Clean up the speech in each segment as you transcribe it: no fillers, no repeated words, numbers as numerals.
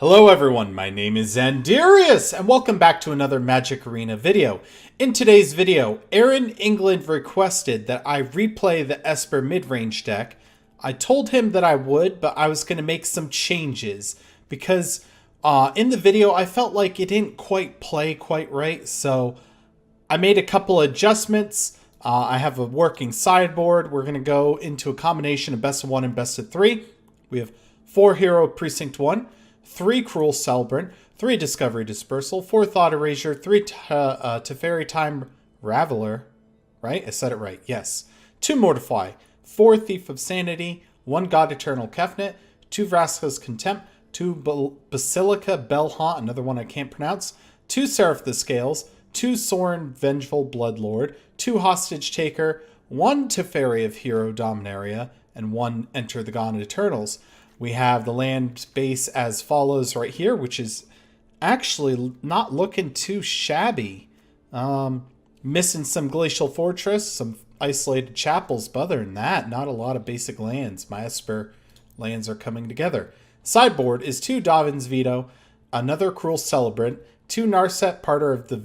Hello everyone, my name is Xandierious, and welcome back to another Magic Arena video. In today's video, Aaron England requested that I replay the Esper Midrange deck. I told him that I would, but I was going to make some changes, because in the video I felt like it didn't quite play quite right, so I made a couple adjustments. I have a working sideboard. We're going to go into a combination of best of 1 and best of 3. We have 4 Hero Precinct 1. 3 Cruel Celebrant, 3 Discovery Dispersal, 4 Thought Erasure, 3 Teferi Time Raveler, right? I said it right, yes. 2 Mortify, 4 Thief of Sanity, 1 God Eternal Kefnet, 2 Vraska's Contempt, 2 Basilica Bellhaunt, another one I can't pronounce, 2 Seraph the Scales, 2 Sorin Vengeful Bloodlord, 2 Hostage Taker, 1 Teferi of Hero Dominaria, and 1 Enter the Gauntlet Eternals. We have the land base as follows right here, which is actually not looking too shabby. Missing some Glacial Fortress, some isolated chapels, but other than that, not a lot of basic lands. My Esper lands are coming together. Sideboard is 2 Davin's Veto, another Cruel Celebrant, 2 Narset, Parter of the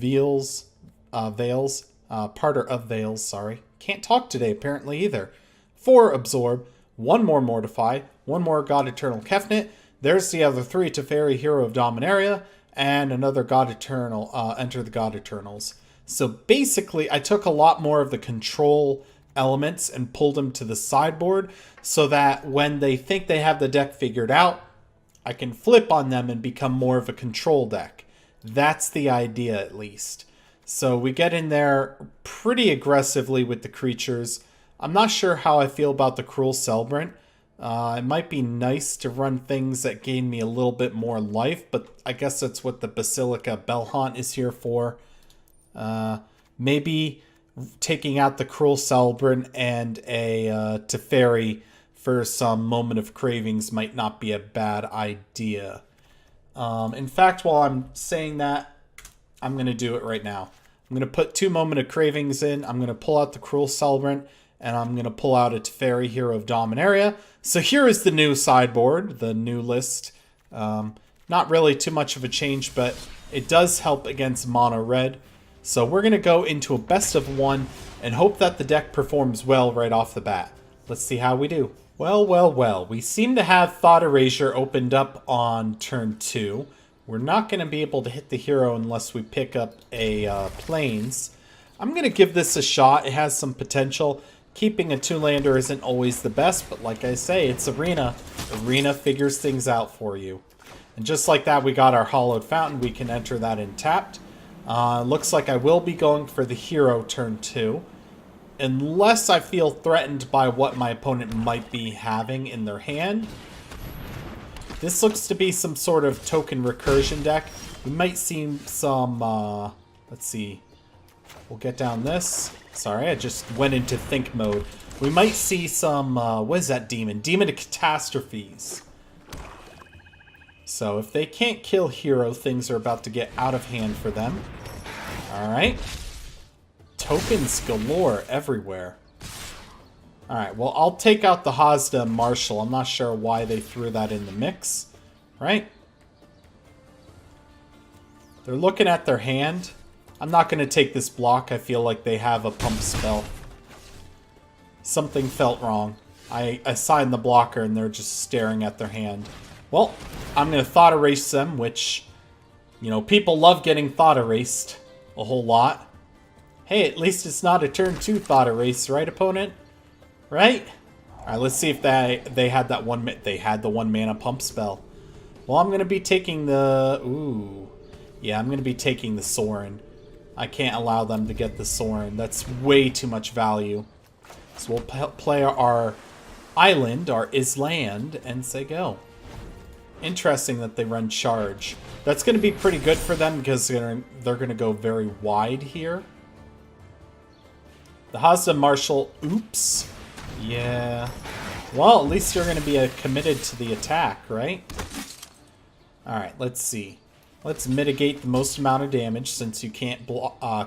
Parter of Veils, sorry. Can't talk today apparently either. 4 Absorb, 1 more Mortify, 1 more God Eternal Kefnet. There's the other 3 Teferi Hero of Dominaria, and another God Eternal, Enter the God Eternals. So basically, I took a lot more of the control elements and pulled them to the sideboard so that when they think they have the deck figured out, I can flip on them and become more of a control deck. That's the idea, at least. So we get in there pretty aggressively with the creatures. I'm not sure how I feel about the Cruel Celebrant. It might be nice to run things that gain me a little bit more life, but I guess that's what the Basilica Bellhaunt is here for. Maybe taking out the Cruel Celebrant and a Teferi for some Moment of Cravings might not be a bad idea. In fact, while I'm saying that, I'm going to do it right now. I'm going to put 2 Moment of Cravings in. I'm going to pull out the Cruel Celebrant, and I'm going to pull out a Teferi Hero of Dominaria. So here is the new sideboard, the new list. Not really too much of a change, but it does help against mono red. So we're going to go into a best of 1 and hope that the deck performs well right off the bat. Let's see how we do. Well. We seem to have Thought Erasure opened up on turn 2. We're not going to be able to hit the hero unless we pick up a Plains. I'm going to give this a shot. It has some potential. Keeping a 2-lander isn't always the best, but like I say, it's Arena. Arena figures things out for you. And just like that, we got our Hollowed Fountain. We can enter that in tapped. Looks like I will be going for the hero turn 2. Unless I feel threatened by what my opponent might be having in their hand. This looks to be some sort of token recursion deck. We might see some, let's see. We'll get down this. Sorry, I just went into think mode. We might see some, what is that demon? Demon of Catastrophes. So if they can't kill hero, things are about to get out of hand for them. Alright. Tokens galore everywhere. Alright, well, I'll take out the Hazda Marshal. I'm not sure why they threw that in the mix. Right? They're looking at their hand. I'm not going to take this block. I feel like they have a pump spell. Something felt wrong. I assigned the blocker and they're just staring at their hand. Well, I'm going to Thought Erase them, which, you know, people love getting Thought Erased a whole lot. Hey, at least it's not a turn 2 Thought Erase, right, opponent? Right? Alright, let's see if they had that one. They had the 1 mana pump spell. Well, I'm going to be taking the... Ooh. Yeah, I'm going to be taking the Sorin. I can't allow them to get the Sorin. That's way too much value. So we'll play our island, our Island, and say go. Interesting that they run Charge. That's going to be pretty good for them because they're going to go very wide here. The Hazda Marshal, oops. Yeah. Well, at least you're going to be committed to the attack, right? Alright, let's see. Let's mitigate the most amount of damage since you can't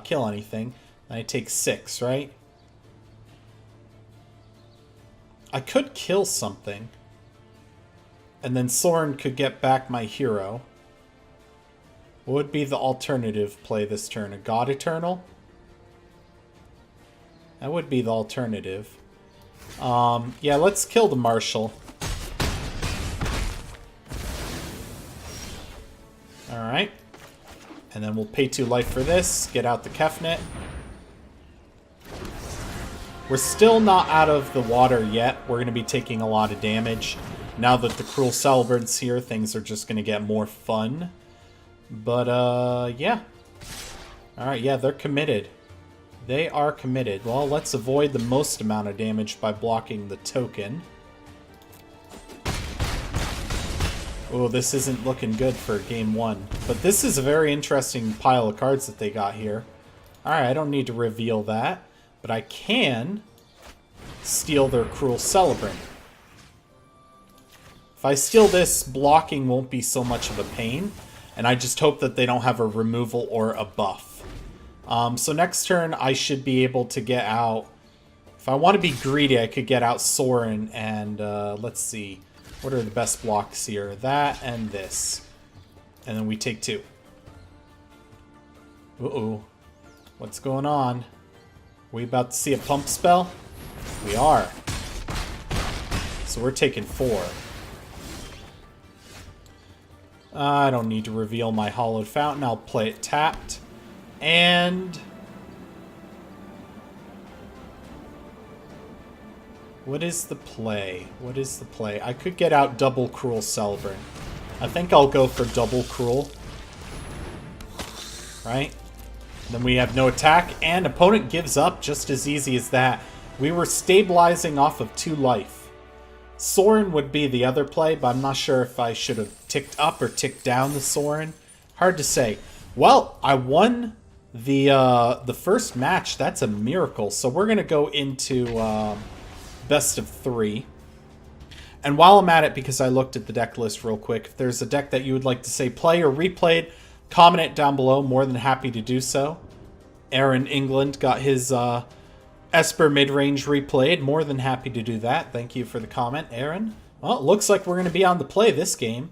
kill anything. And I take 6, right? I could kill something. And then Soren could get back my hero. What would be the alternative play this turn? A God Eternal? That would be the alternative. Yeah, let's kill the Marshal. Alright. And then we'll pay 2 life for this. Get out the Kefnet. We're still not out of the water yet. We're going to be taking a lot of damage. Now that the Cruel Celebrant's here, things are just going to get more fun. But, yeah. Alright, yeah, they're committed. They are committed. Well, let's avoid the most amount of damage by blocking the token. Oh, this isn't looking good for game 1. But this is a very interesting pile of cards that they got here. Alright, I don't need to reveal that. But I can steal their Cruel Celebrant. If I steal this, blocking won't be so much of a pain. And I just hope that they don't have a removal or a buff. So next turn, I should be able to get out... If I want to be greedy, I could get out Soren and, let's see. What are the best blocks here? That and this. And then we take 2. Uh-oh. What's going on? We about to see a pump spell? We are. So we're taking 4. I don't need to reveal my Hallowed Fountain. I'll play it tapped. And... what is the play? What is the play? I could get out double Cruel Celebrant. I think I'll go for double Cruel. Right? Then we have no attack, and opponent gives up just as easy as that. We were stabilizing off of 2 life. Soren would be the other play, but I'm not sure if I should have ticked up or ticked down the Soren. Hard to say. Well, I won the first match. That's a miracle. So we're going to go into best of 3. And while I'm at it, because I looked at the deck list real quick, if there's a deck that you would like to say play or replayed, comment it down below. More than happy to do so. Aaron England got his Esper Midrange replayed. More than happy to do that. Thank you for the comment, Aaron. Well, it looks like we're going to be on the play this game.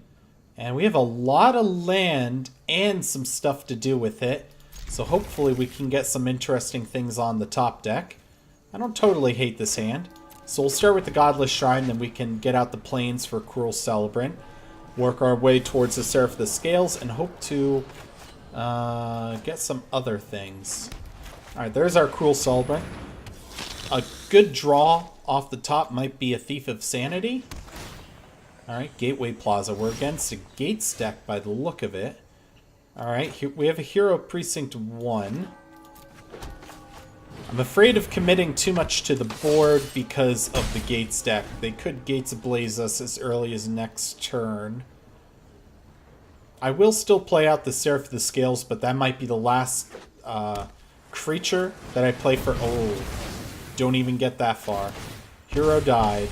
And we have a lot of land and some stuff to do with it. So hopefully we can get some interesting things on the top deck. I don't totally hate this hand. So we'll start with the Godless Shrine, then we can get out the Plains for Cruel Celebrant. Work our way towards the Seraph of the Scales and hope to get some other things. Alright, there's our Cruel Celebrant. A good draw off the top might be a Thief of Sanity. Alright, Gateway Plaza. We're against a Gates deck by the look of it. Alright, we have a Hero Precinct 1. I'm afraid of committing too much to the board because of the Gates deck. They could Gates Ablaze us as early as next turn. I will still play out the Seraph of the Scales, but that might be the last creature that I play for... Oh, don't even get that far. Hero died.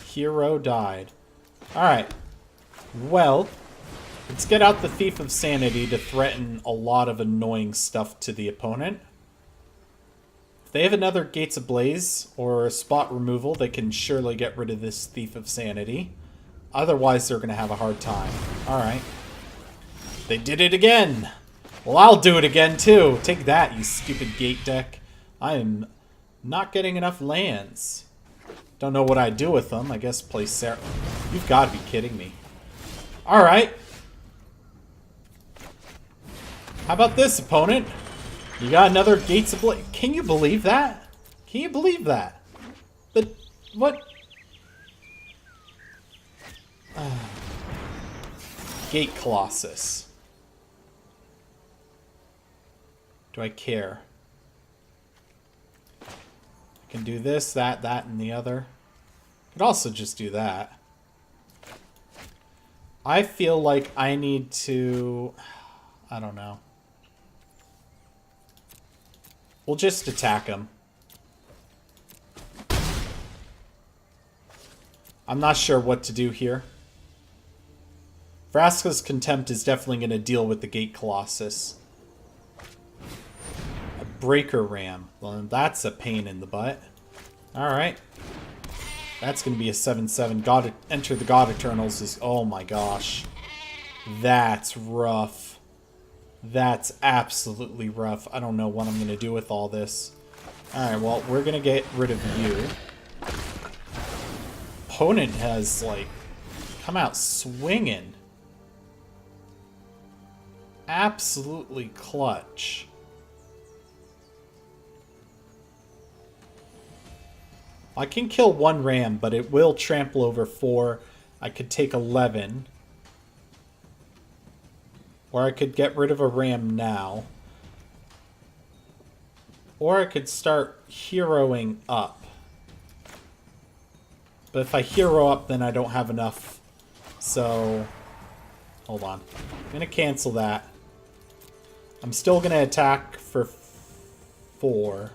Hero died. Alright. Well, let's get out the Thief of Sanity to threaten a lot of annoying stuff to the opponent. If they have another Gates Ablaze or a spot removal, they can surely get rid of this Thief of Sanity. Otherwise, they're going to have a hard time. Alright. They did it again! Well, I'll do it again, too! Take that, you stupid gate deck. I am not getting enough lands. Don't know what I'd do with them. I guess play Sarah. You've got to be kidding me. Alright. How about this, opponent? You got another Gates of Blaze. Can you believe that? Can you believe that? But what? Gate Colossus. Do I care? I can do this, that, and the other. Could also just do that. I feel like I need to... I don't know. We'll just attack him. I'm not sure what to do here. Vraska's Contempt is definitely going to deal with the Gate Colossus. A Breaker Ram. Well, that's a pain in the butt. Alright. That's going to be a 7/7. God, enter the God Eternals is... Oh my gosh. That's rough. That's absolutely rough. I don't know what I'm going to do with all this. Alright, well, we're going to get rid of you. Opponent has, like, come out swinging. Absolutely clutch. I can kill one ram, but it will trample over 4. I could take 11. Or I could get rid of a ram now. Or I could start heroing up. But if I hero up, then I don't have enough. So, hold on. I'm going to cancel that. I'm still going to attack for 4.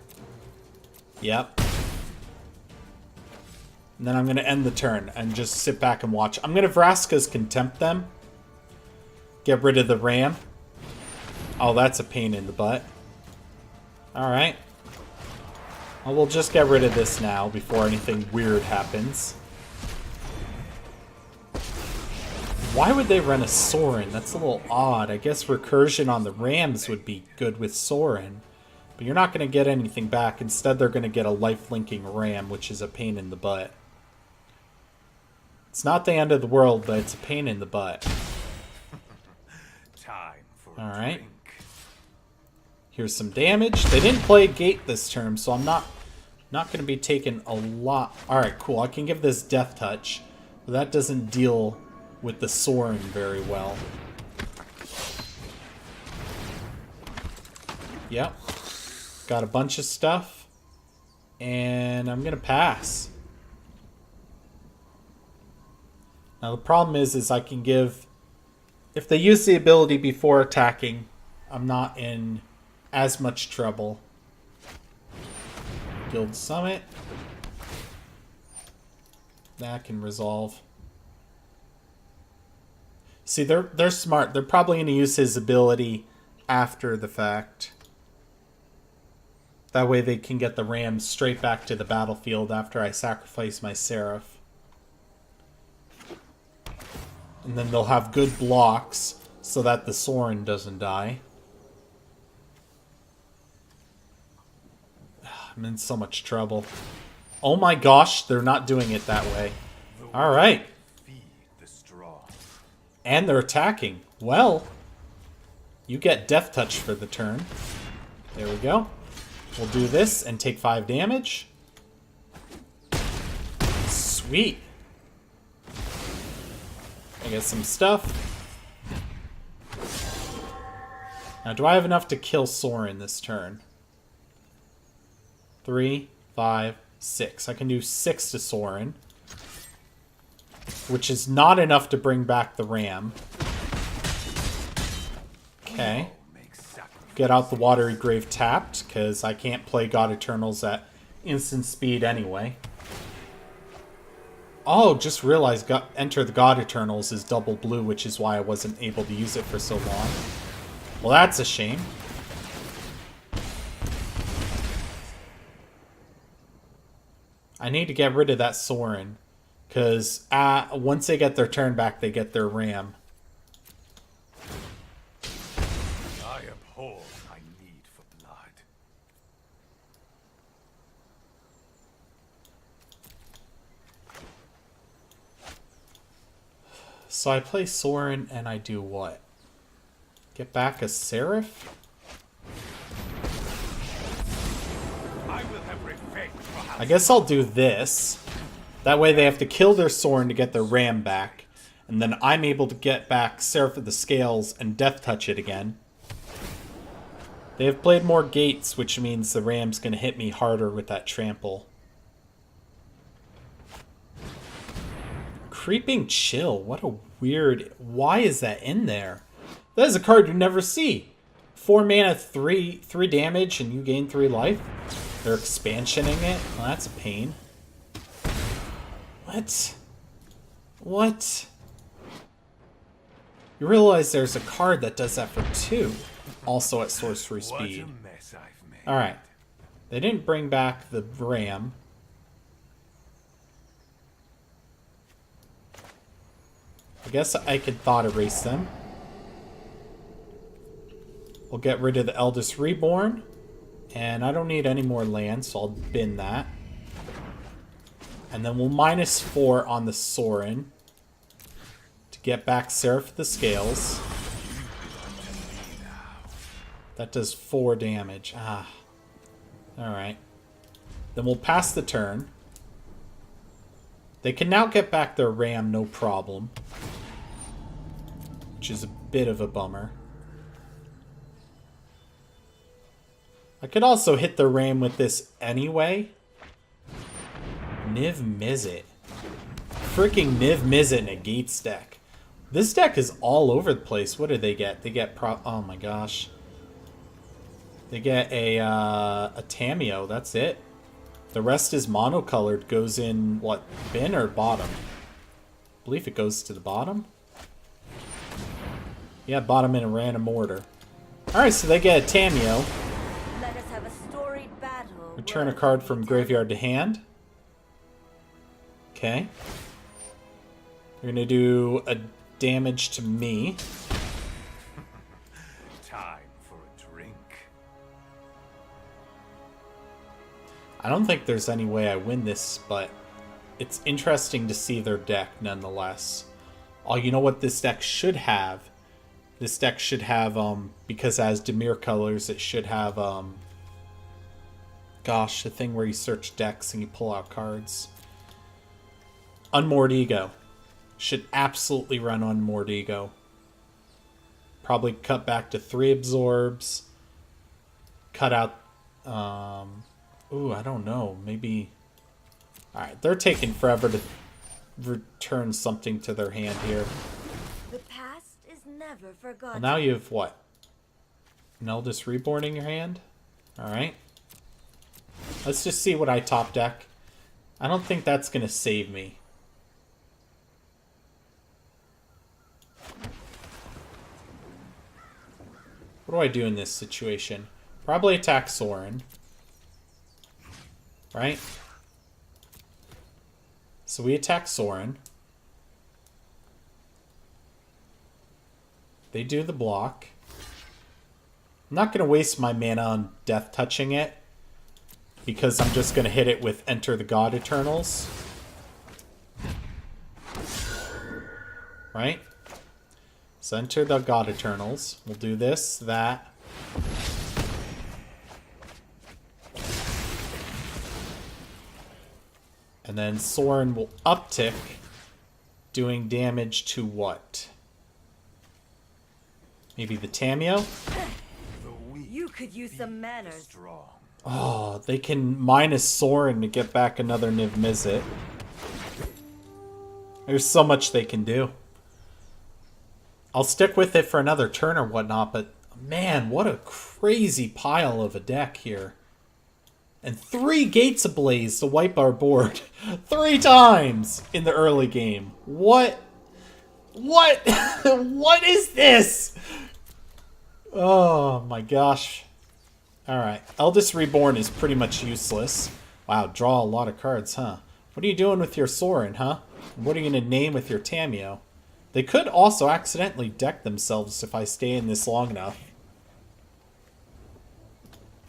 Yep. And then I'm going to end the turn and just sit back and watch. I'm going to Vraska's Contempt them. Get rid of the ram. Oh, that's a pain in the butt. Alright. Well, we'll just get rid of this now before anything weird happens. Why would they run a Sorin? That's a little odd. I guess recursion on the rams would be good with Sorin. But you're not going to get anything back. Instead, they're going to get a life-linking ram, which is a pain in the butt. It's not the end of the world, but it's a pain in the butt. Alright. Here's some damage. They didn't play a gate this turn, so I'm not going to be taking a lot. Alright, cool. I can give this Death Touch. But that doesn't deal with the Sorin very well. Yep. Got a bunch of stuff. And I'm going to pass. Now the problem is I can give... If they use the ability before attacking, I'm not in as much trouble. Guild Summit. That can resolve. See, they're smart. They're probably going to use his ability after the fact. That way they can get the rams straight back to the battlefield after I sacrifice my Seraph. And then they'll have good blocks so that the Sorin doesn't die. I'm in so much trouble. Oh my gosh, they're not doing it that way. Alright. And they're attacking. Well, you get Death Touch for the turn. There we go. We'll do this and take 5 damage. Sweet. I get some stuff. Now, do I have enough to kill Sorin this turn? 3, 5, 6. I can do 6 to Sorin. Which is not enough to bring back the ram. Okay. Get out the Watery Grave tapped, because I can't play God Eternals at instant speed anyway. Oh, just realized Enter the God Eternals is double blue, which is why I wasn't able to use it for so long. Well, that's a shame. I need to get rid of that Sorin, because once they get their turn back, they get their ram. I abhor my need for blood. So I play Sorin and I do what? Get back a Seraph? I will have revenge for I guess I'll do this. That way they have to kill their Sorin to get their ram back. And then I'm able to get back Seraph of the Scales and Death Touch it again. They have played more gates, which means the ram's going to hit me harder with that trample. Creeping Chill. What a weird... Why is that in there? That is a card you never see. 4 mana, 3 damage, and you gain 3 life. They're expansioning it. Well, that's a pain. What? What? You realize there's a card that does that for 2. Also at sorcery speed. Alright. They didn't bring back the ram. I guess I could thought erase them. We'll get rid of the Eldest Reborn. And I don't need any more land, so I'll bin that. And then we'll -4 on the Sorin to get back Seraph the Scales. That does 4 damage. Ah. Alright. Then we'll pass the turn. They can now get back their Ram, no problem. Which is a bit of a bummer. I could also hit the Ram with this anyway. Niv Mizzet. Freaking Niv Mizzet in a Gates deck. This deck is all over the place. What do they get? They get oh my gosh. They get a Tameo. That's it. The rest is monocolored. Goes in, what, bin or bottom? I believe it goes to the bottom. Yeah, bottom in a random order. Alright, so they get a Tameo. Let us have a storied battle. Return a card from graveyard to hand. Okay. You're going to do a damage to me. Time for a drink. I don't think there's any way I win this, but it's interesting to see their deck nonetheless. Oh, you know what this deck should have? This deck should have, because it has Dimir colors, it should have, gosh, the thing where you search decks and you pull out cards. Unmoored Ego. Should absolutely run Unmoored Ego. Probably cut back to 3 absorbs. Cut out, ooh, I don't know, maybe... Alright, they're taking forever to return something to their hand here. The past is never Well, forgotten. now you have what? An Eldest Reborn in your hand? Alright. Let's just see what I top deck. I don't think that's going to save me. What do I do in this situation? Probably attack Sorin. Right? So we attack Sorin. They do the block. I'm not going to waste my mana on death touching it, because I'm just going to hit it with Enter the God Eternals. Right? So enter the God Eternals. We'll do this, that. And then Sorin will uptick, doing damage to what? Maybe the Tameo? You could use some manners. Strong. Oh, they can minus Sorin to get back another Niv Mizzet. There's so much they can do. I'll stick with it for another turn or whatnot, but man, what a crazy pile of a deck here. And 3 Gates Ablaze to wipe our board 3 times in the early game. What? What? What is this? Oh my gosh. Alright, Eldest Reborn is pretty much useless. Wow, draw a lot of cards, huh? What are you doing with your Sorin, huh? What are you going to name with your Tameo? They could also accidentally deck themselves if I stay in this long enough.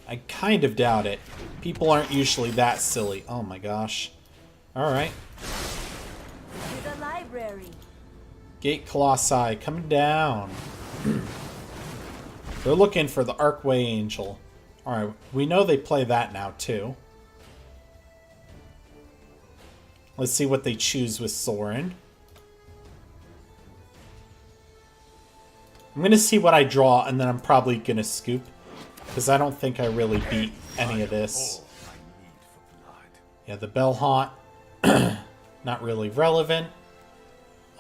I kind of doubt it. People aren't usually that silly. Oh my gosh. Alright. To the library. Gate Colossi coming down. They're looking for the Archway Angel. Alright, we know they play that now too. Let's see what they choose with Sorin. I'm going to see what I draw, and then I'm probably going to scoop. Because I don't think I really beat any of this. All I need for blood. Yeah, the Bell Haunt, not really relevant.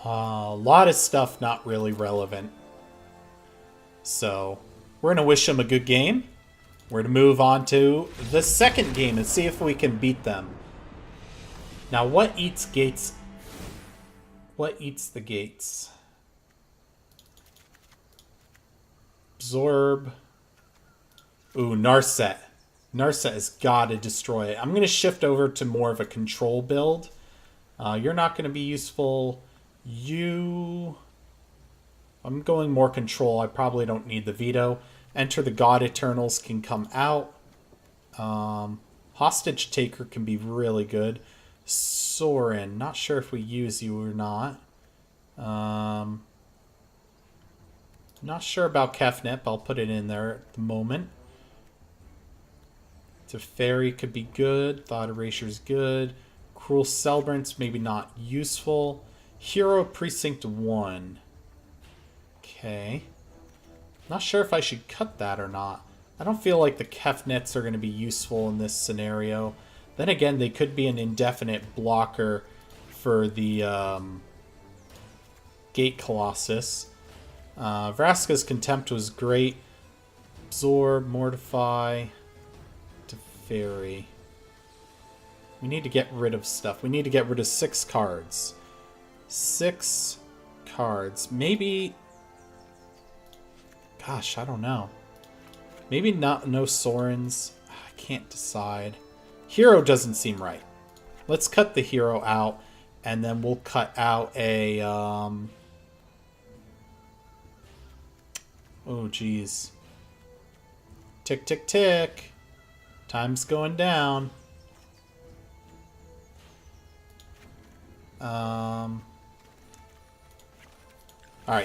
A lot of stuff not really relevant. So, we're going to wish them a good game. We're going to move on to the second game and see if we can beat them. Now, what eats gates? What eats the gates? Absorb. Ooh, Narset. Narset has got to destroy it. I'm going to shift over to more of a control build. You're not going to be useful. You... I'm going more control. I probably don't need the veto. Enter the God Eternals can come out. Hostage Taker can be really good. Soren, not sure if we use you or not. Not sure about Kefnip. I'll put it in there at the moment. Teferi could be good. Thought Eraser's good. Cruel Celebrants, maybe not useful. Hero Precinct 1. Okay. Not sure if I should cut that or not. I don't feel like the Kefnets are going to be useful in this scenario. Then again, they could be an indefinite blocker for the Gate Colossus. Vraska's Contempt was great. Absorb, Mortify, Teferi. We need to get rid of stuff. We need to get rid of 6 cards. 6 cards. Maybe... Gosh, I don't know. Maybe not no Sorens. I can't decide. Hero doesn't seem right. Let's cut the hero out, and then we'll cut out a... Oh, geez. Tick, tick, tick. Time's going down. Alright,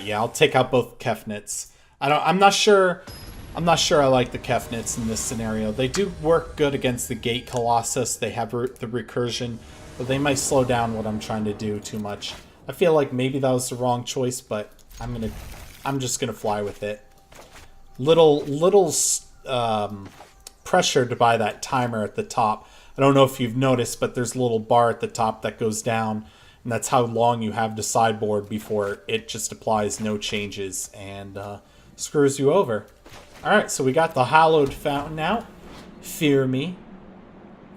yeah, I'll take out both Kefnits. I'm not sure I like the Kefnits in this scenario. They do work good against the Gate Colossus. They have the recursion, but they might slow down what I'm trying to do too much. I feel like maybe that was the wrong choice, but I'm just gonna fly with it. Little pressured by that timer at the top. I don't know if you've noticed, but there's a little bar at the top that goes down, and that's how long you have to sideboard before it just applies no changes and screws you over. Alright, so we got the Hallowed Fountain out. Fear me.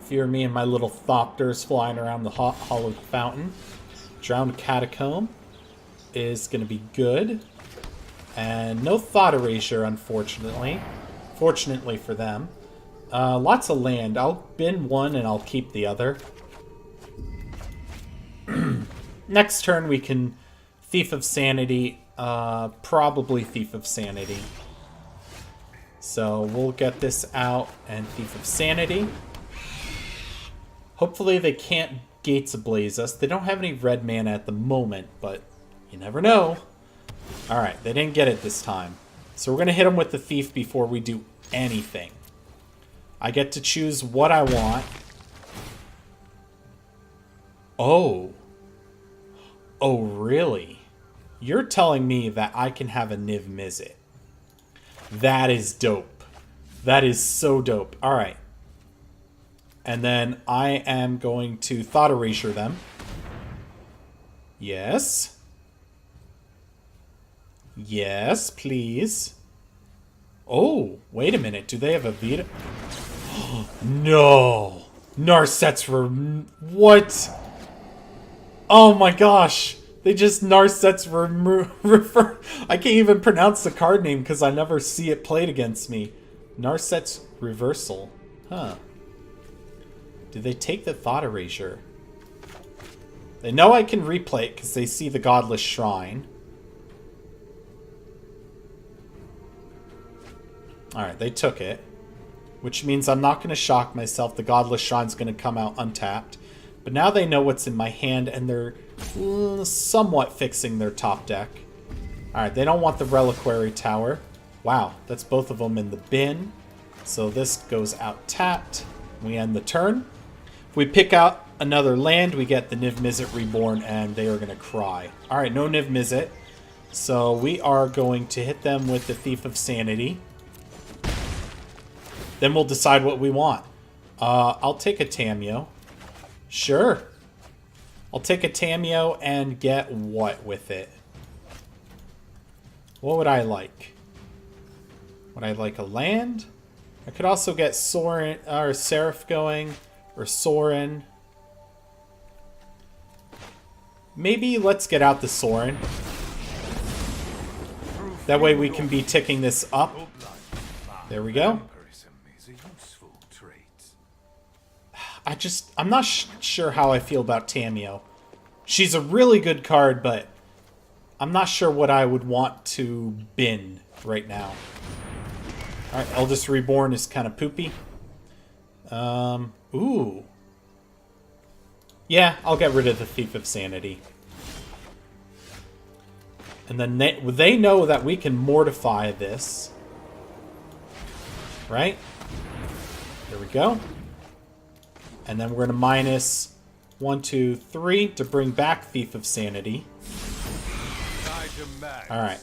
Fear me and my little Thopters flying around the Hallowed Fountain. Drowned Catacomb is going to be good. And no Thought Erasure, unfortunately. Fortunately for them. Lots of land. I'll bin one and I'll keep the other. Next turn we can Thief of Sanity. Probably Thief of Sanity. So we'll get this out and Thief of Sanity. Hopefully they can't Gates Ablaze us. They don't have any red mana at the moment, but you never know. Alright, they didn't get it this time. So we're going to hit them with the Thief before we do anything. I get to choose what I want. Oh. Oh, really? You're telling me that I can have a Niv Mizzet. That is dope. That is so dope. Alright. And then I am going to Thought Erasure them. Yes. Yes, please. Oh, wait a minute. Do they have a veto? No. Narset's what? Oh my gosh. They just Narset's refer. I can't even pronounce the card name because I never see it played against me. Narset's Reversal. Huh. Do they take the Thought Erasure? They know I can replay it because they see the Godless Shrine. Alright, they took it. Which means I'm not going to shock myself. The Godless Shrine's going to come out untapped. But now they know what's in my hand, and they're somewhat fixing their top deck. Alright, they don't want the Reliquary Tower. Wow, that's both of them in the bin. So this goes out tapped. We end the turn. If we pick out another land, we get the Niv Mizzet Reborn, and they are going to cry. Alright, no Niv Mizzet. So we are going to hit them with the Thief of Sanity. Then we'll decide what we want. I'll take a Tamiyo. Sure. I'll take a Tamiyo and get what with it? What would I like? Would I like a land? I could also get Soren or Seraph going, or Soren. Maybe let's get out the Soren. That way we can be ticking this up. There we go. I'm not sure how I feel about Tamiyo. She's a really good card, but I'm not sure what I would want to bin right now. Alright, Eldest Reborn is kind of poopy. Ooh. Yeah, I'll get rid of the Thief of Sanity. And then they know that we can mortify this. Right? There we go. And then we're going to minus 1, 2, 3 to bring back Thief of Sanity. Alright.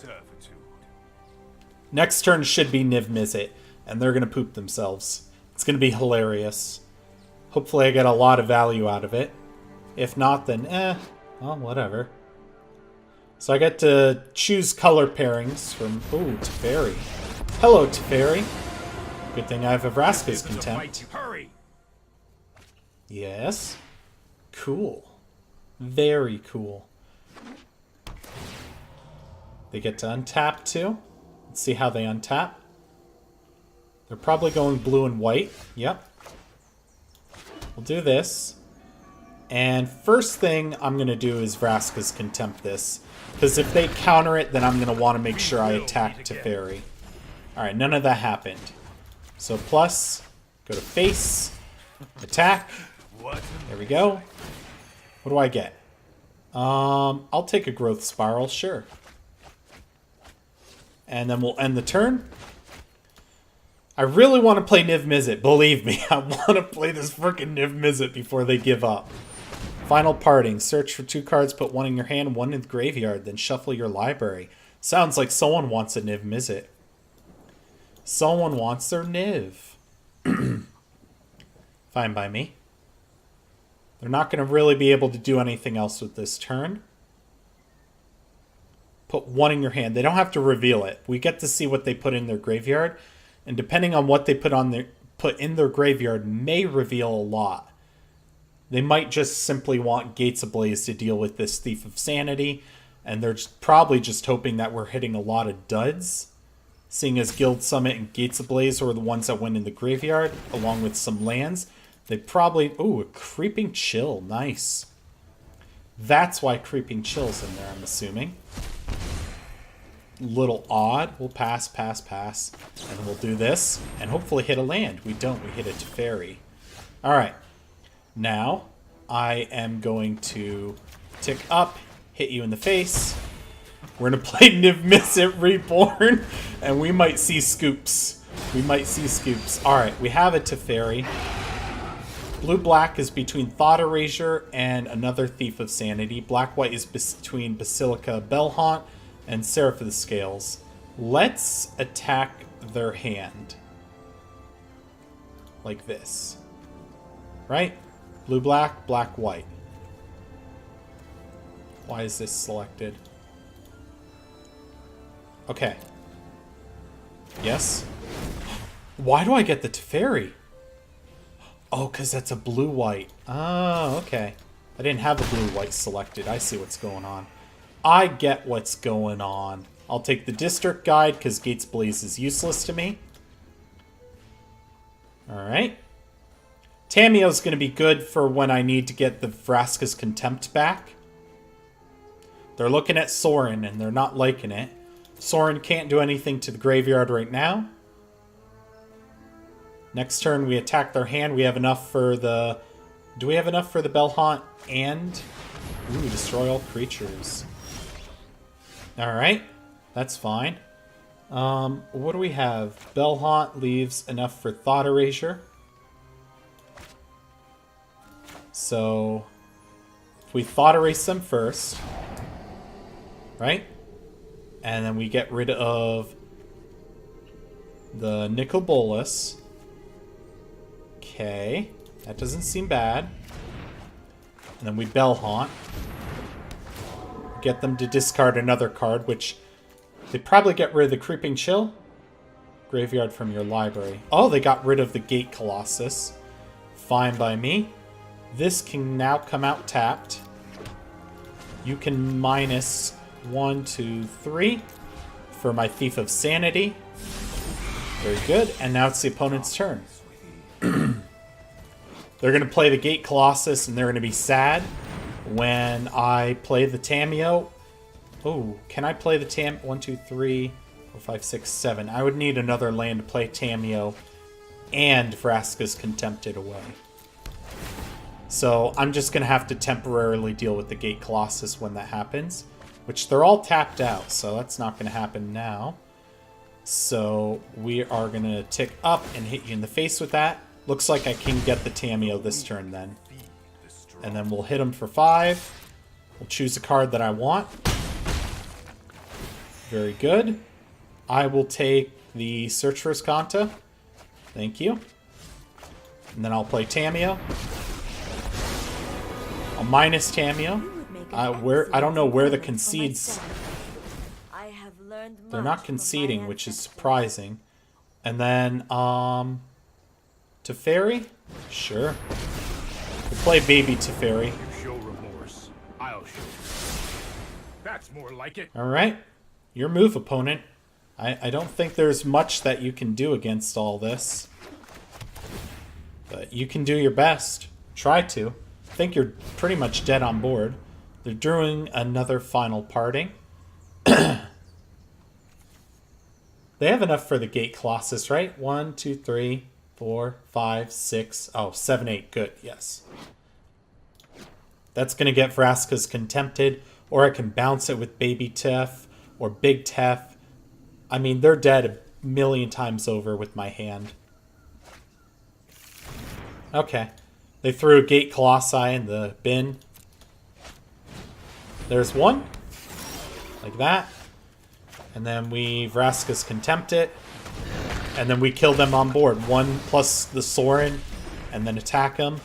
Next turn should be Niv Mizzet, and they're going to poop themselves. It's going to be hilarious. Hopefully I get a lot of value out of it. If not, then well, whatever. So I get to choose color pairings from... Ooh, Teferi. Hello, Teferi. Good thing I have Vraska's Contempt. Hurry! Yes. Cool. Very cool. They get to untap too. Let's see how they untap. They're probably going blue and white. Yep. We'll do this. And first thing I'm going to do is Vraska's Contempt this. Because if they counter it, then I'm going to want to make sure I attack Teferi. Alright, none of that happened. So plus, go to face, attack. There we go. What do I get? I'll take a Growth Spiral, sure. And then we'll end the turn. I really want to play Niv Mizzet. Believe me, I want to play this frickin' Niv Mizzet before they give up. Final parting. Search for 2 cards, put 1 in your hand, 1 in the graveyard, then shuffle your library. Sounds like someone wants a Niv Mizzet. Someone wants their Niv. Fine by me. They're not going to really be able to do anything else with this turn. Put 1 in your hand. They don't have to reveal it. We get to see what they put in their graveyard. And depending on what they put in their graveyard may reveal a lot. They might just simply want Gates Ablaze to deal with this Thief of Sanity. And they're probably just hoping that we're hitting a lot of duds. Seeing as Guild Summit and Gates Ablaze were the ones that went in the graveyard, along with some lands. They probably... Ooh, a Creeping Chill. Nice. That's why Creeping Chill's in there, I'm assuming. Little odd. We'll pass, pass, pass. And we'll do this. And hopefully hit a land. We don't. We hit a Teferi. Alright. Now, I am going to tick up, hit you in the face. We're going to play Niv Mizzet Reborn. And we might see scoops. We might see scoops. Alright, we have a Teferi. Blue-black is between Thought Erasure and another Thief of Sanity. Black-white is between Basilica Bellhaunt and Seraph of the Scales. Let's attack their hand. Like this. Right? Blue-black, black-white. Why is this selected? Okay. Yes? Why do I get the Teferi? Oh, because that's a blue-white. Oh, okay. I didn't have the blue-white selected. I see what's going on. I get what's going on. I'll take the District Guide because Gates Blaze is useless to me. Alright. Tamiyo's going to be good for when I need to get the Vraska's Contempt back. They're looking at Sorin and they're not liking it. Sorin can't do anything to the graveyard right now. Next turn we attack their hand. We have enough for the... Do we have enough for the Bellhaunt and... Ooh, destroy all creatures. Alright, that's fine. What do we have? Bellhaunt leaves enough for Thought Erasure. So, if we Thought Erase them first, right? And then we get rid of the Nicol Bolas. Okay, that doesn't seem bad. And then we Bellhaunt. Get them to discard another card, which they probably get rid of the Creeping Chill. Graveyard from your library. Oh, they got rid of the Gate Colossus. Fine by me. This can now come out tapped. You can minus 1, 2, 3 for my Thief of Sanity. Very good. And now it's the opponent's turn. They're going to play the Gate Colossus and they're going to be sad. when I play the Tameo. Oh, can I play the 1, 2, 3, 4, 5, 6, 7. I would need another land to play Tameo and Vraska's Contempted away. So I'm just going to have to temporarily deal with the Gate Colossus when that happens. Which they're all tapped out, so that's not going to happen now. So we are going to tick up and hit you in the face with that. Looks like I can get the Tameo this turn then. And then we'll hit him for 5. We'll choose a card that I want. Very good. I will take the Search for Escanta. Thank you. And then I'll play Tameo. I'll minus Tameo. I don't know where the concedes. They're not conceding, which is surprising. And then, Teferi? Sure. We'll play Baby Teferi. You show remorse. I'll show you. That's more like it. Alright. Your move, opponent. I don't think there's much that you can do against all this. But you can do your best. Try to. I think you're pretty much dead on board. They're doing another final parting. They have enough for the Gate Colossus, right? 1, 2, 3, 4, 5, 6. Oh, 7, 8. Good, yes. That's going to get Vraska's Contempted. Or I can bounce it with Baby Tef or Big Tef. I mean, they're dead a million times over with my hand. Okay. They threw a Gate Colossi in the bin. There's one. Like that. And then we Vraska's Contempt it. And then we kill them on board. 1 plus the Sorin. And then attack them.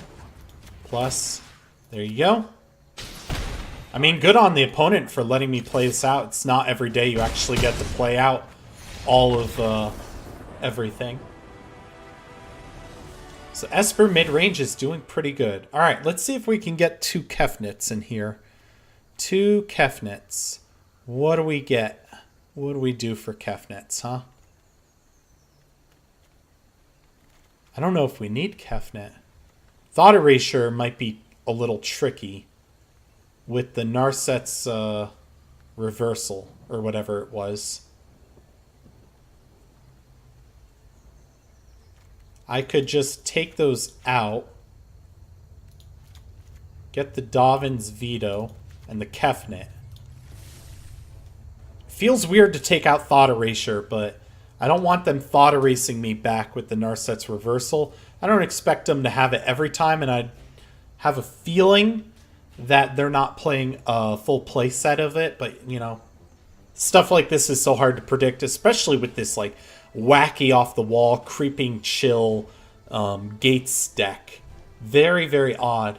Plus. There you go. I mean, good on the opponent for letting me play this out. It's not every day you actually get to play out all of everything. So Esper Midrange is doing pretty good. Alright, let's see if we can get 2 Kefnits in here. 2 Kefnits. What do we get? What do we do for Kefnits, huh? I don't know if we need Kefnit. Thought Erasure might be a little tricky with the Narset's reversal, or whatever it was. I could just take those out, get the Dovin's Veto, and the Kefnit. Feels weird to take out Thought Erasure, but I don't want them Thought Erasing me back with the Narset's reversal. I don't expect them to have it every time, and I have a feeling that they're not playing a full play set of it, but, you know, stuff like this is so hard to predict, especially with this, like, wacky off-the-wall, creeping chill Gates deck. Very, very odd.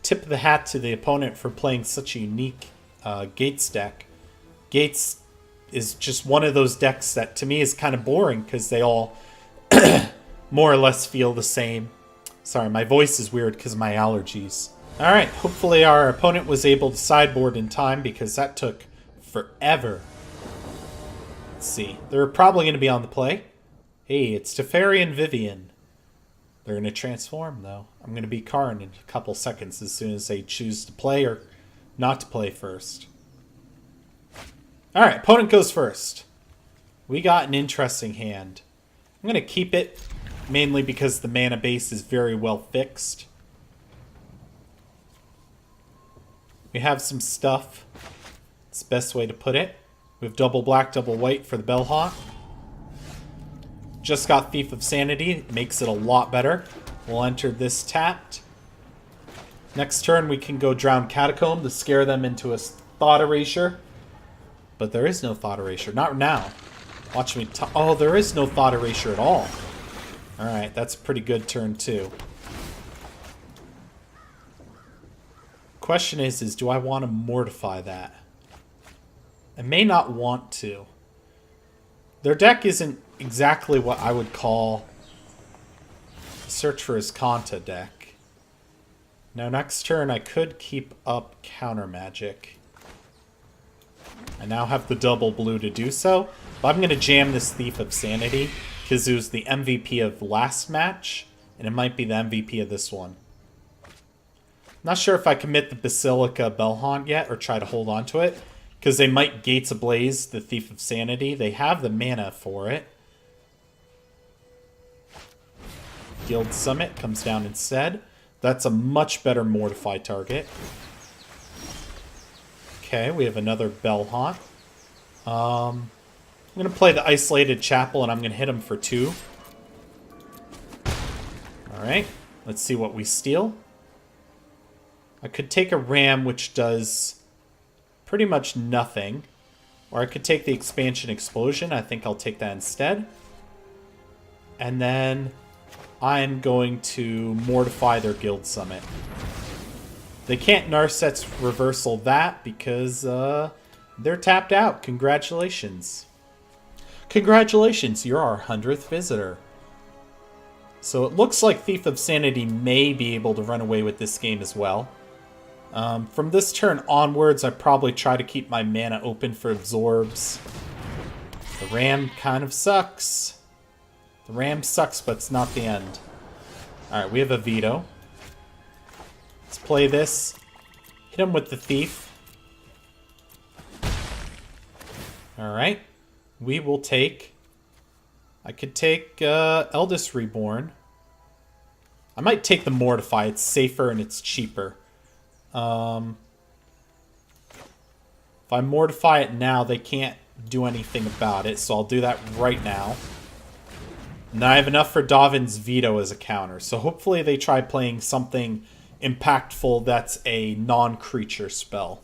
Tip of the hat to the opponent for playing such a unique Gates deck. Gates is just one of those decks that to me is kind of boring because they all more or less feel the same. Sorry, my voice is weird because of my allergies. Alright, hopefully our opponent was able to sideboard in time because that took forever. Let's see. They're probably going to be on the play. Hey, it's Teferi and Vivian. They're going to transform, though. I'm going to be Karn in a couple seconds as soon as they choose to play or not to play first. Alright, opponent goes first. We got an interesting hand. I'm going to keep it, mainly because the mana base is very well fixed. We have some stuff. It's the best way to put it. We have double black, double white for the Bellhawk. Just got Thief of Sanity. It makes it a lot better. We'll enter this tapped. Next turn we can go Drown Catacomb to scare them into a Thought Erasure. But there is no Thought Erasure. Not now. Watch me. Oh, there is no Thought Erasure at all. Alright, that's a pretty good turn too. Question is do I want to mortify that? I may not want to. Their deck isn't exactly what I would call a Search for Escanta deck. Now next turn I could keep up Counter Magic. I now have the double blue to do so. But I'm going to jam this Thief of Sanity because it was the MVP of last match. And it might be the MVP of this one. Not sure if I commit the Basilica Bellhaunt yet or try to hold on to it. Because they might Gates Ablaze the Thief of Sanity. They have the mana for it. Guild Summit comes down instead. That's a much better Mortify target. Okay, we have another Bellhaunt. I'm going to play the Isolated Chapel and I'm going to hit him for 2. Alright, let's see what we steal. I could take a Ram, which does pretty much nothing. Or I could take the Expansion Explosion. I think I'll take that instead. And then I'm going to mortify their Guild Summit. They can't Narset's Reversal that because they're tapped out. Congratulations. Congratulations, you're our 100th visitor. So it looks like Thief of Sanity may be able to run away with this game as well. From this turn onwards, I probably try to keep my mana open for absorbs. The Ram kind of sucks. The Ram sucks, but it's not the end. Alright, we have a veto. Let's play this. Hit him with the Thief. Alright. We will take... I could take Eldest Reborn. I might take the Mortify. It's safer and it's cheaper. If I mortify it now, they can't do anything about it, so I'll do that right now. And I have enough for Davin's Veto as a counter, so hopefully they try playing something impactful that's a non-creature spell.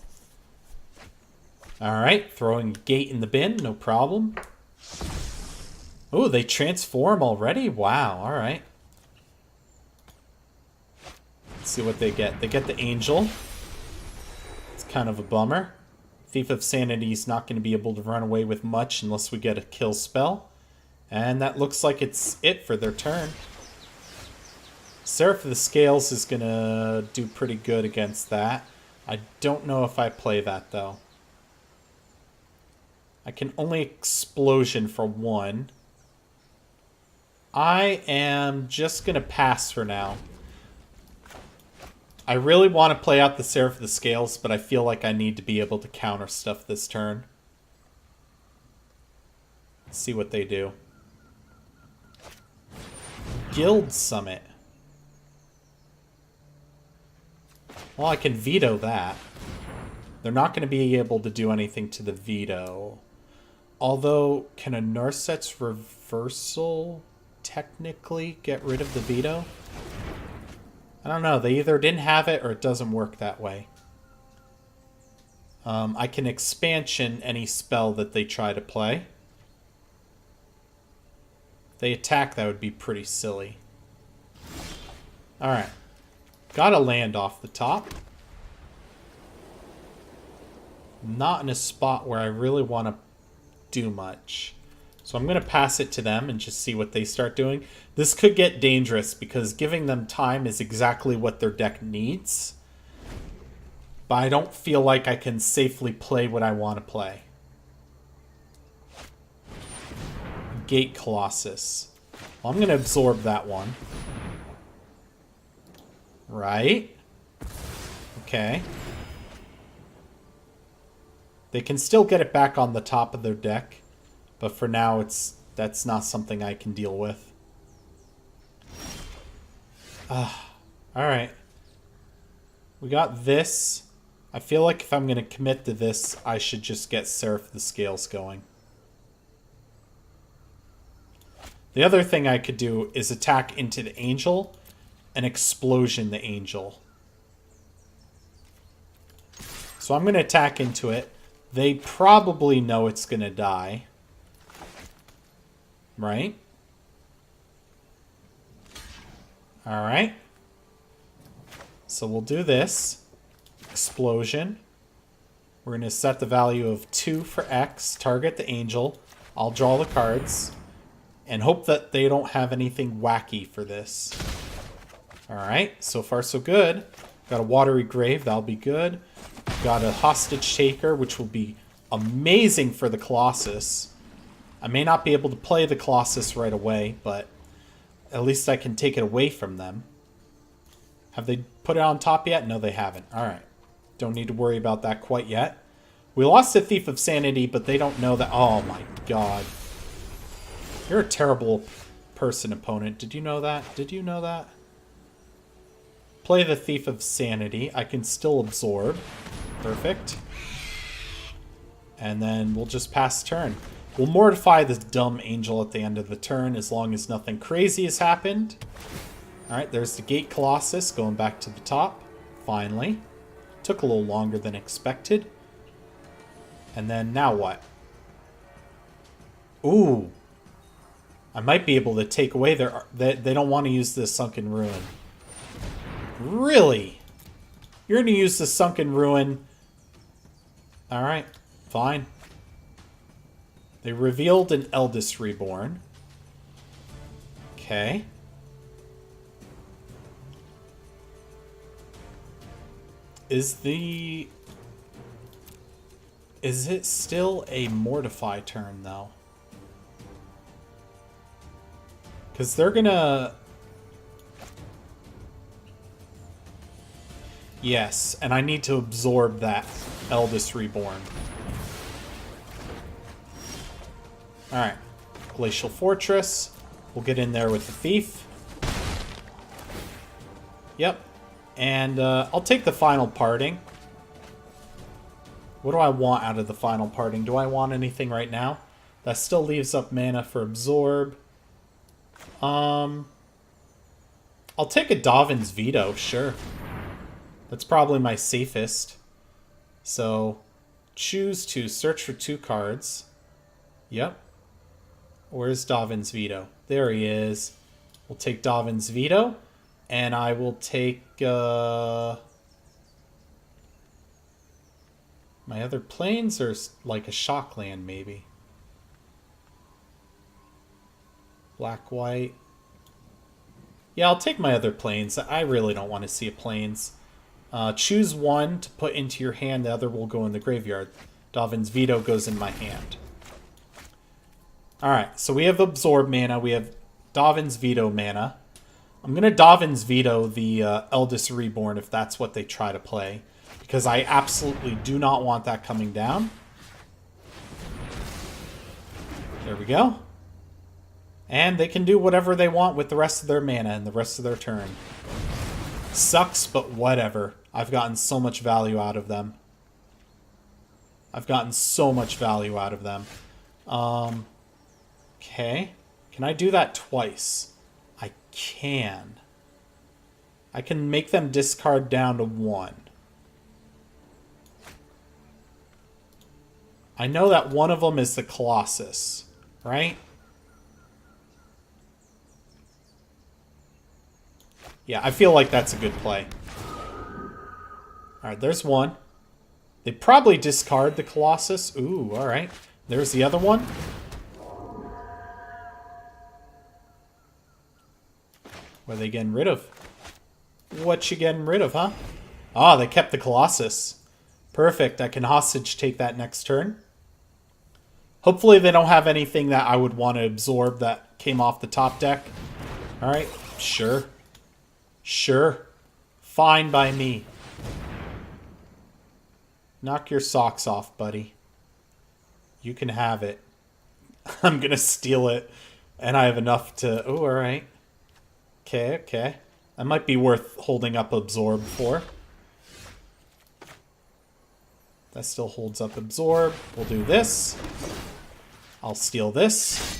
Alright, throwing Gate in the bin, no problem. Oh, they transform already? Wow, alright. Let's see what they get. They get the Angel. It's kind of a bummer. Thief of Sanity is not going to be able to run away with much unless we get a kill spell. And that looks like it's it for their turn. Seraph of the Scales is going to do pretty good against that. I don't know if I play that, though. I can only Explosion for 1. I am just going to pass for now. I really want to play out the Seraph of the Scales, but I feel like I need to be able to counter stuff this turn. Let's see what they do. Guild Summit. Well, I can veto that. They're not going to be able to do anything to the veto. Although, can a Narset's Reversal technically get rid of the veto? I don't know. They either didn't have it or it doesn't work that way. I can expansion any spell that they try to play. If they attack, that would be pretty silly. Alright. Gotta land off the top. Not in a spot where I really want to do much. So I'm going to pass it to them and just see what they start doing. This could get dangerous because giving them time is exactly what their deck needs. But I don't feel like I can safely play what I want to play. Gate Colossus. Well, I'm going to absorb that one. Right. Okay. They can still get it back on the top of their deck. But for now, that's not something I can deal with. Alright. We got this. I feel like if I'm going to commit to this, I should just get Seraph of the Scales going. The other thing I could do is attack into the Angel and Explosion the Angel. So I'm going to attack into it. They probably know it's going to die. Right? Alright. So we'll do this. Explosion. We're going to set the value of 2 for X. Target the Angel. I'll draw the cards. And hope that they don't have anything wacky for this. Alright. So far so good. Got a Watery Grave. That'll be good. Got a Hostage Taker, which will be amazing for the Colossus. I may not be able to play the Colossus right away, but at least I can take it away from them. Have they put it on top yet? No, they haven't. Alright. Don't need to worry about that quite yet. We lost the Thief of Sanity, but they don't know that. Oh my god. You're a terrible person, opponent. Did you know that? Did you know that? Play the Thief of Sanity. I can still absorb. Perfect. And then we'll just pass turn. We'll mortify this dumb angel at the end of the turn as long as nothing crazy has happened. Alright, there's the Gate Colossus going back to the top. Finally. Took a little longer than expected. And then now what? Ooh. I might be able to take away their... They don't want to use this Sunken Ruin. Really? You're going to use the Sunken Ruin. Alright, fine. They revealed an Eldest Reborn. Okay. Is it still a Mortify turn, though? Because they're gonna... Yes, and I need to absorb that Eldest Reborn. Alright. Glacial Fortress. We'll get in there with the Thief. Yep. And I'll take the Final Parting. What do I want out of the Final Parting? Do I want anything right now? That still leaves up mana for Absorb. I'll take a Dovin's Veto, sure. That's probably my safest. So, choose to search for 2 cards. Yep. Where's Dovin's Veto? There he is. We'll take Dovin's Veto. And I will take... my other planes, or like a Shockland, maybe. Black, white. Yeah, I'll take my other planes. I really don't want to see a planes. Choose one to put into your hand. The other will go in the graveyard. Dovin's Veto goes in my hand. Alright, so we have Absorb mana. We have Dovin's Veto mana. I'm going to Dovin's Veto the Eldest Reborn if that's what they try to play. Because I absolutely do not want that coming down. There we go. And they can do whatever they want with the rest of their mana and the rest of their turn. Sucks, but whatever. I've gotten so much value out of them. I've gotten so much value out of them. Okay. Can I do that twice? I can. I can make them discard down to 1. I know that one of them is the Colossus, right? Yeah, I feel like that's a good play. Alright, there's one. They probably discard the Colossus. Ooh, alright. There's the other one. What are they getting rid of? What you getting rid of, huh? Ah, they kept the Colossus. Perfect. I can hostage take that next turn. Hopefully they don't have anything that I would want to absorb that came off the top deck. Alright, sure. Sure. Fine by me. Knock your socks off, buddy. You can have it. I'm gonna steal it. And I have enough to... Oh, alright. Okay, okay. That might be worth holding up Absorb for. That still holds up Absorb. We'll do this. I'll steal this.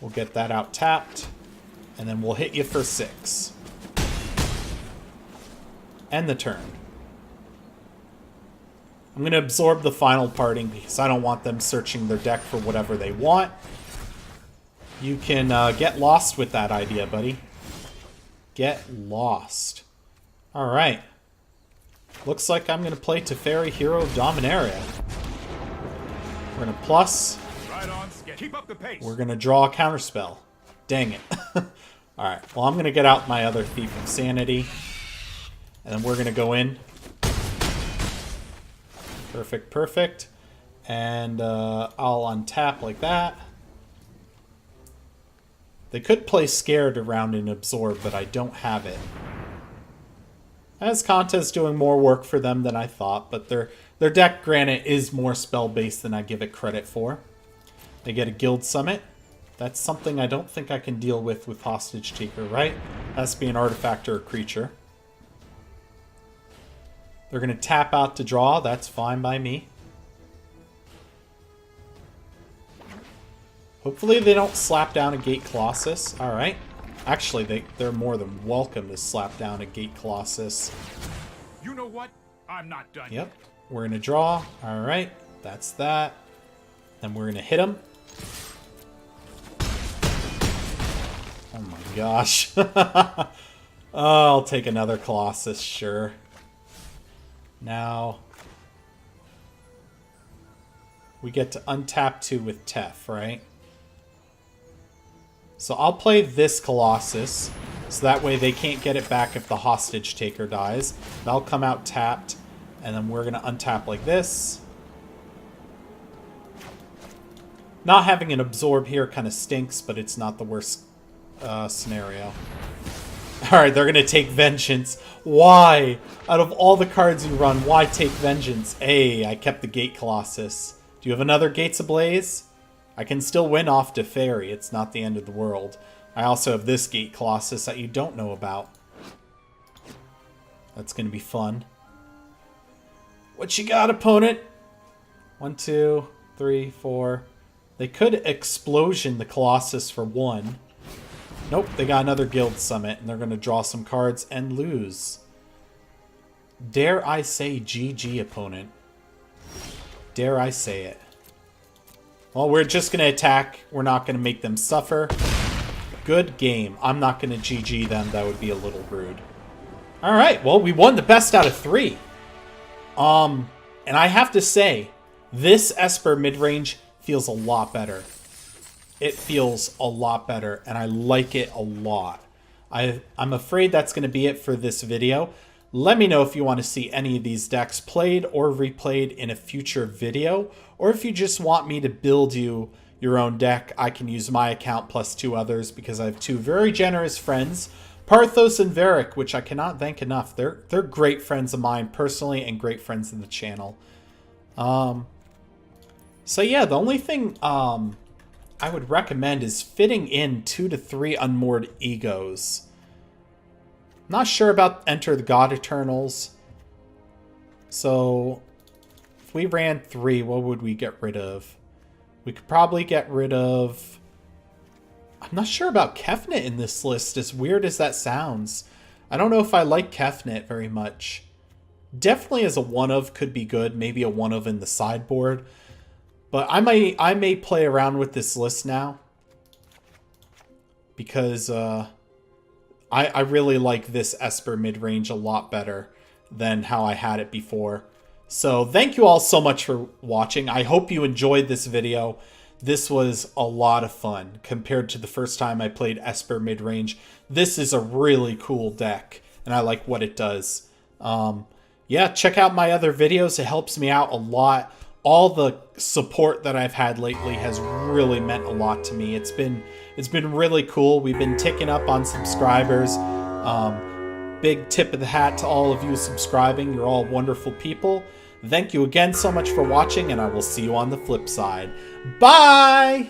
We'll get that out tapped. And then we'll hit you for 6. End the turn. I'm going to absorb the Final Parting because I don't want them searching their deck for whatever they want. You can get lost with that idea, buddy. Get lost. Alright. Looks like I'm going to play Teferi, Hero of Dominaria. We're going to plus. Right on. Keep up the pace. We're going to draw a counterspell. Dang it. Alright, well I'm going to get out my other Thief of Sanity. And then we're going to go in. Perfect, perfect. And I'll untap like that. They could play Scared around and Absorb, but I don't have it. As Kanta's doing more work for them than I thought, but their deck, granted, is more spell-based than I give it credit for. They get a Guild Summit. That's something I don't think I can deal with Hostage Taker, right? Has to be an artifact or a creature. They're going to tap out to draw. That's fine by me. Hopefully they don't slap down a Gate Colossus. Alright. Actually, they're more than welcome to slap down a Gate Colossus. You know what? I'm not done. Yep. We're going to draw. Alright. That's that. Then we're going to hit him. Oh my gosh. Oh, I'll take another Colossus, sure. Now, we get to untap 2 with Tef, right? So I'll play this Colossus, so that way they can't get it back if the Hostage Taker dies. That'll come out tapped, and then we're going to untap like this. Not having an Absorb here kind of stinks, but it's not the worst scenario. Alright, they're going to take Vengeance. Why? Out of all the cards you run, why take Vengeance? Hey, I kept the Gate Colossus. Do you have another Gates Ablaze? I can still win off Teferi. It's not the end of the world. I also have this Gate Colossus that you don't know about. That's going to be fun. What you got, opponent? 1, 2, 3, 4. They could Explosion the Colossus for 1. Nope, they got another Guild Summit, and they're going to draw some cards and lose. Dare I say GG, opponent? Dare I say it? Well, we're just going to attack. We're not going to make them suffer. Good game. I'm not going to GG them. That would be a little rude. Alright, well, we won the best out of 3. And I have to say, this Esper Midrange feels a lot better. It feels a lot better, and I like it a lot. I'm afraid that's going to be it for this video. Let me know if you want to see any of these decks played or replayed in a future video, or if you just want me to build you your own deck. I can use my account plus 2 others because I have 2 very generous friends, Parthos and Varric, which I cannot thank enough. They're great friends of mine personally and great friends of the channel. So yeah, the only thing I would recommend is fitting in 2 to 3 Unmoored Egos. Not sure about Enter the God Eternals. So, if we ran 3, what would we get rid of? We could probably get rid of... I'm not sure about Kefnet in this list, as weird as that sounds. I don't know if I like Kefnet very much. Definitely as a one-of could be good. Maybe a one-of in the sideboard. But I may play around with this list now. Because... I really like this Esper Midrange a lot better than how I had it before. So thank you all so much for watching. I hope you enjoyed this video. This was a lot of fun compared to the first time I played Esper Midrange. This is a really cool deck, and I like what it does. Yeah, check out my other videos. It helps me out a lot. All the support that I've had lately has really meant a lot to me. It's been really cool. We've been ticking up on subscribers. Big tip of the hat to all of you subscribing. You're all wonderful people. Thank you again so much for watching, and I will see you on the flip side. Bye!